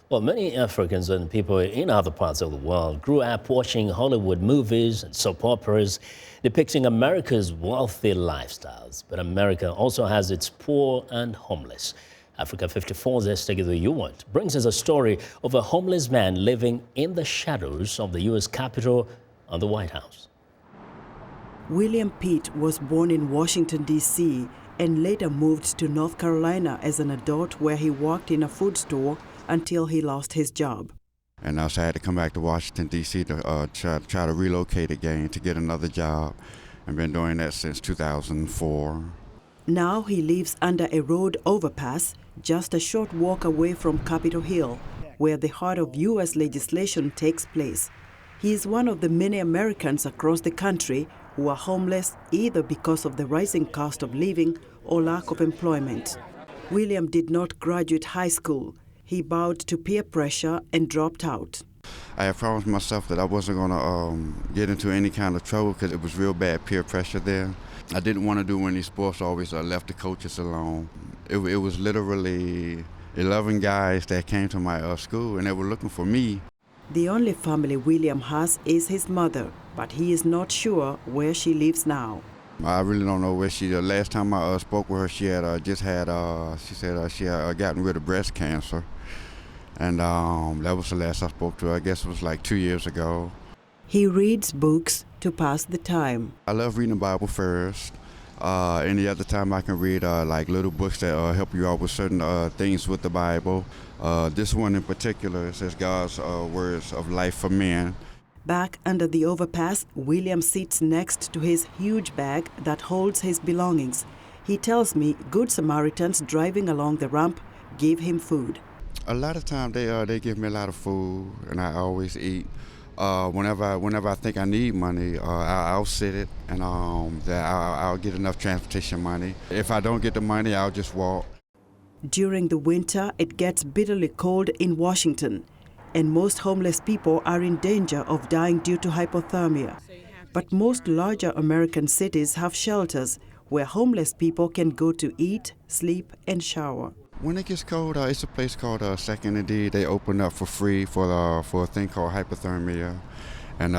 Well, many Africans and people in other parts of the world grew up watching Hollywood movies and soap operas depicting America's wealthy lifestyles. But America also has its poor and homeless. Africa 54's Esther Githui-Ewart brings us a story of a homeless man living in the shadows of the U.S. Capitol and the White House. William Pitt was born in Washington, D.C., and later moved to North Carolina as an adult, where he worked in a food store until he lost his job. And so I had to come back to Washington, D.C. to try to relocate again to get another job. I've been doing that since 2004. Now he lives under a road overpass just a short walk away from Capitol Hill, where the heart of U.S. legislation takes place. He is one of the many Americans across the country who are homeless either because of the rising cost of living or lack of employment. William did not graduate high school. He bowed to peer pressure and dropped out. I had promised myself that I wasn't going to get into any kind of trouble because it was real bad peer pressure there. I didn't want to do any sports, so I always left the coaches alone. It was literally 11 guys that came to my school and they were looking for me. The only family William has is his mother, but he is not sure where she lives now. I really don't know where she is. Last time I spoke with her, she had she said she had gotten rid of breast cancer. And that was the last I spoke to her. I guess it was like 2 years ago. He reads books to pass the time. I love reading the Bible first. Any other time I can read like little books that help you out with certain things with the Bible. This one in particular says God's words of life for men. Back under the overpass, William sits next to his huge bag that holds his belongings. He tells me Good Samaritans driving along the ramp give him food. A lot of times they give me a lot of food, and I always eat. Whenever I think I need money, I'll sit it, and I'll get enough transportation money. If I don't get the money, I'll just walk. During the winter, it gets bitterly cold in Washington, and most homeless people are in danger of dying due to hypothermia. But most larger American cities have shelters where homeless people can go to eat, sleep, and shower. When it gets cold, it's a place called Second and D. They open up for free for a thing called hypothermia. And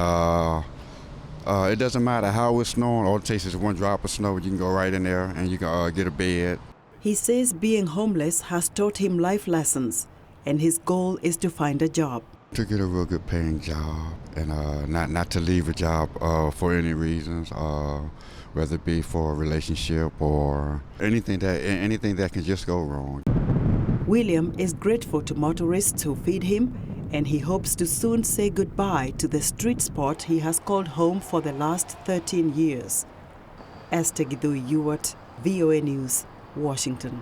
it doesn't matter how it's snowing. All it takes is one drop of snow. You can go right in there and you can get a bed. He says being homeless has taught him life lessons, and his goal is to find a job. To get a real good paying job and not to leave a job for any reasons, whether it be for a relationship or anything that can just go wrong. William is grateful to motorists who feed him, and he hopes to soon say goodbye to the street spot he has called home for the last 13 years. Esther Githui-Ewart, VOA News, Washington.